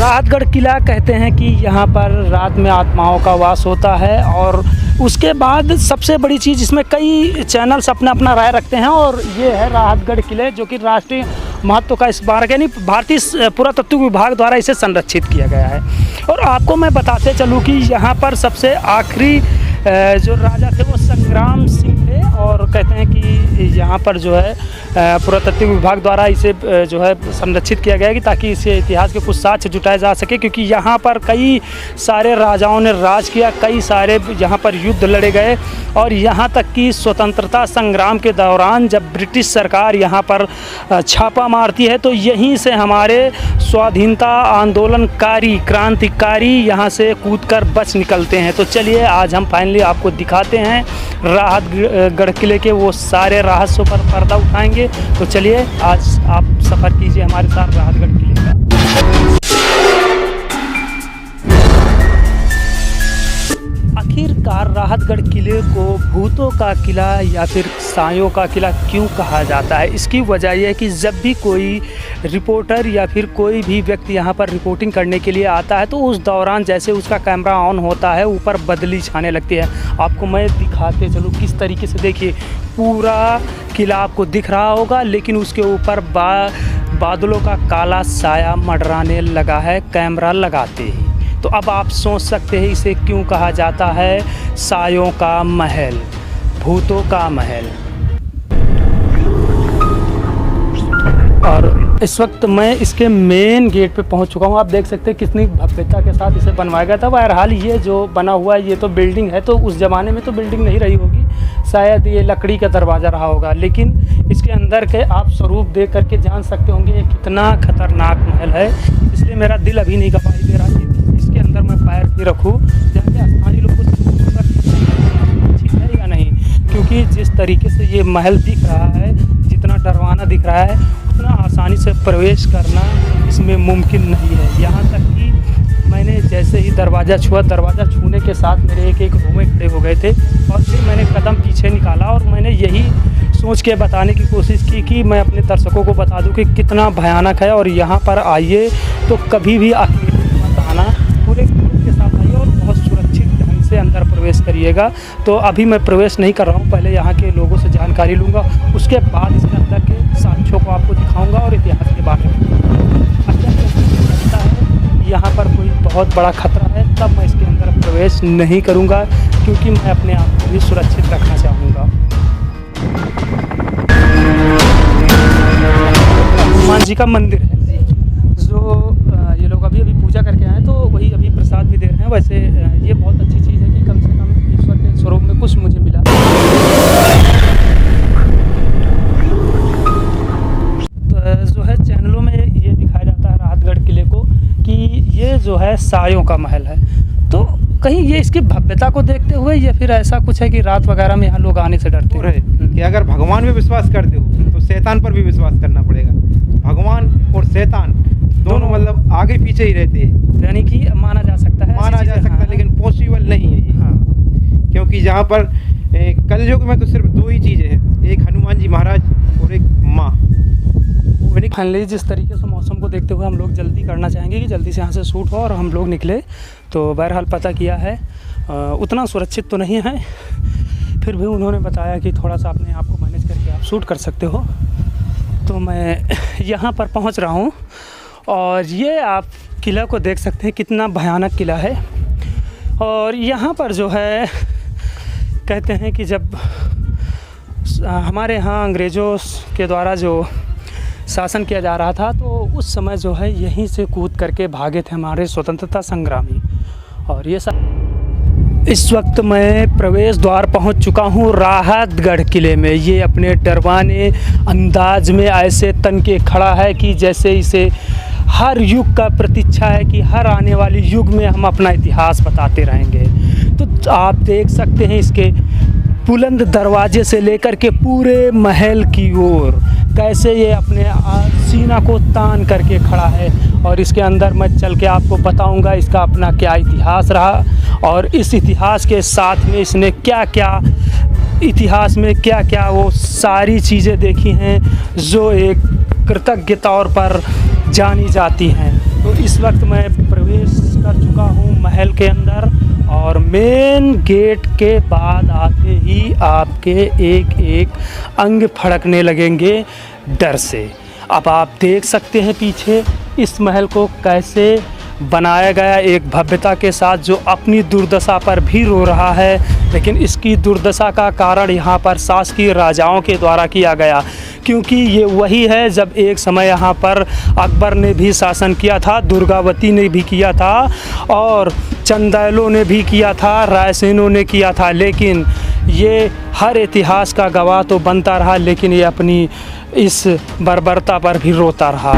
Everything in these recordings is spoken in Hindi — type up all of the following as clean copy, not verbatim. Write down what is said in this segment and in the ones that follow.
राहतगढ़ किला कहते हैं कि यहाँ पर रात में आत्माओं का वास होता है। और उसके बाद सबसे बड़ी चीज़, इसमें कई चैनल्स अपना अपना राय रखते हैं, और ये है राहतगढ़ किले जो कि राष्ट्रीय महत्व का स्मारक यानी भारतीय पुरातत्व विभाग द्वारा इसे संरक्षित किया गया है। और आपको मैं बताते चलूँ कि यहाँ पर सबसे आखिरी जो राजा थे वो संग्राम सिंह थे, और कहते हैं कि यहाँ पर जो है पुरातत्व विभाग द्वारा इसे जो है संरक्षित किया गया है कि ताकि इसे इतिहास के कुछ साक्ष्य जुटाए जा सके, क्योंकि यहाँ पर कई सारे राजाओं ने राज किया, कई सारे यहाँ पर युद्ध लड़े गए। और यहाँ तक कि स्वतंत्रता संग्राम के दौरान जब ब्रिटिश सरकार यहाँ पर छापा मारती है तो यहीं से हमारे स्वाधीनता आंदोलनकारी क्रांतिकारी यहाँ से कूदकर बच निकलते हैं। तो चलिए आज हम फाइनली आपको दिखाते हैं राहतगढ़ किले के वो सारे रहस्यों पर पर्दा उठाएंगे। तो चलिए आज आप सफ़र कीजिए हमारे साथ राहतगढ़ किले का। आखिरकार राहतगढ़ किले को भूतों का किला या फिर सायों का किला क्यों कहा जाता है? इसकी वजह यह है कि जब भी कोई रिपोर्टर या फिर कोई भी व्यक्ति यहाँ पर रिपोर्टिंग करने के लिए आता है तो उस दौरान जैसे उसका कैमरा ऑन होता है ऊपर बदली छाने लगती है। आपको मैं दिखाते चलूँ किस तरीके से। देखिए पूरा किला आपको दिख रहा होगा, लेकिन उसके ऊपर बादलों का काला साया मंडराने लगा है कैमरा लगाते ही। तो अब आप सोच सकते हैं इसे क्यों कहा जाता है सायों का महल, भूतों का महल। और इस वक्त मैं इसके मेन गेट पे पहुंच चुका हूं। आप देख सकते हैं कितनी भव्यता के साथ इसे बनवाया गया था। बहरहाल ये जो बना हुआ है ये तो बिल्डिंग है, तो उस ज़माने में तो बिल्डिंग नहीं रही होगी, शायद ये लकड़ी का दरवाज़ा रहा होगा। लेकिन इसके अंदर के आप स्वरूप देख करके जान सकते होंगे ये कितना खतरनाक महल है। इसलिए मेरा दिल अभी नहीं गवाही दे रहा कि इसके अंदर मैं पैर भी रखूँ, जाके स्थानीय लोग को ठीक है या नहीं, क्योंकि जिस तरीके से ये महल दिख रहा है, जितना डरवाना दिख रहा है, उतना आसानी से प्रवेश करना इसमें मुमकिन नहीं है। यहाँ तक कि मैंने जैसे ही दरवाज़ा छुआ, दरवाज़ा छूने के साथ मेरे एक रोमे खड़े हो गए थे, और फिर मैंने कदम पीछे निकाला और मैंने यही सोच के बताने की कोशिश की कि मैं अपने दर्शकों को बता दूं कि कितना भयानक है। और यहाँ पर आइए तो कभी भी अकेले मत आना, पूरे ग्रुप के साथ आइए और बहुत सुरक्षित ढंग से अंदर प्रवेश करिएगा। तो अभी मैं प्रवेश नहीं कर रहा हूँ, पहले यहाँ के लोगों से जानकारी लूँगा, उसके बाद इसके अंदर के साक्ष्यों को आपको दिखाऊँगा और इतिहास के बारे में। अगर लगता है यहाँ पर कोई बहुत बड़ा खतरा है तब मैं इसके अंदर प्रवेश नहीं करूँगा, क्योंकि मैं अपने आप को भी सुरक्षित रखना चाहूँगा। हनुमान जी का मंदिर है जो ये लोग अभी पूजा करके आए, तो वही अभी प्रसाद भी दे रहे हैं। वैसे ये बहुत अच्छी चीज़ है कि कम से कम ईश्वर के स्वरूप में कुछ मुझे मिला। तो जो है चैनलों में ये दिखाया जाता है राहतगढ़ किले को कि ये जो है सायों का महल है। तो कहीं ये इसकी भव्यता को देखते हुए या फिर ऐसा कुछ है कि रात वगैरह में यहाँ लोग आने से डरते हैं? कि अगर भगवान में विश्वास करते हो तो शैतान पर भी विश्वास करना पड़ेगा। भगवान और शैतान दोनों मतलब आगे पीछे ही रहते हैं, यानी कि माना जा सकता है, हाँ। लेकिन पॉसिबल नहीं है ये, हाँ। क्योंकि जहाँ पर कलयुग में तो सिर्फ दो ही चीज़ें हैं, एक हनुमान जी महाराज और एक माँ। फाइनली जिस तरीके से मौसम को देखते हुए हम लोग जल्दी करना चाहेंगे कि जल्दी से यहाँ से शूट हो और हम लोग निकले। तो बहरहाल पता किया है उतना सुरक्षित तो नहीं है, फिर भी उन्होंने बताया कि थोड़ा सा अपने आप को मैनेज करके आप शूट कर सकते हो। तो मैं यहाँ पर पहुँच रहा हूँ और ये आप किला को देख सकते हैं, कितना भयानक किला है। और यहाँ पर जो है कहते हैं कि जब हमारे यहाँ अंग्रेज़ों के द्वारा जो शासन किया जा रहा था तो उस समय जो है यहीं से कूद करके भागे थे हमारे स्वतंत्रता संग्रामी। और ये सब इस वक्त मैं प्रवेश द्वार पहुंच चुका हूं राहतगढ़ किले में। ये अपने डरवाने अंदाज में ऐसे तन के खड़ा है कि जैसे इसे हर युग का प्रतीक्षा है कि हर आने वाली युग में हम अपना इतिहास बताते रहेंगे। तो आप देख सकते हैं इसके बुलंद दरवाजे से लेकर के पूरे महल की ओर कैसे ये अपने सीना को तान करके खड़ा है। और इसके अंदर मैं चल के आपको बताऊंगा इसका अपना क्या इतिहास रहा और इस इतिहास के साथ में इसने क्या क्या इतिहास में क्या क्या वो सारी चीज़ें देखी हैं जो एक कृतज्ञ तौर पर जानी जाती हैं। तो इस वक्त मैं प्रवेश कर चुका हूँ महल के अंदर और मेन गेट के बाद आते ही आपके एक एक अंग फड़कने लगेंगे डर से। अब आप देख सकते हैं पीछे इस महल को कैसे बनाया गया, एक भव्यता के साथ, जो अपनी दुर्दशा पर भी रो रहा है। लेकिन इसकी दुर्दशा का कारण यहाँ पर शासकीय राजाओं के द्वारा किया गया, क्योंकि ये वही है जब एक समय यहाँ पर अकबर ने भी शासन किया था, दुर्गावती ने भी किया था और चंदेलों ने भी किया था, रायसेनों ने किया था। लेकिन ये हर इतिहास का गवाह तो बनता रहा, लेकिन ये अपनी इस बर्बरता पर भी रोता रहा।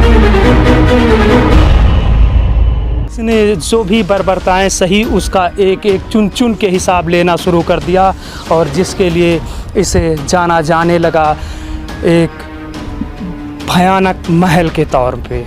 इसने जो भी बर्बरताएं सही उसका एक एक चुन चुन के हिसाब लेना शुरू कर दिया और जिसके लिए इसे जाना जाने लगा एक भयानक महल के तौर पे।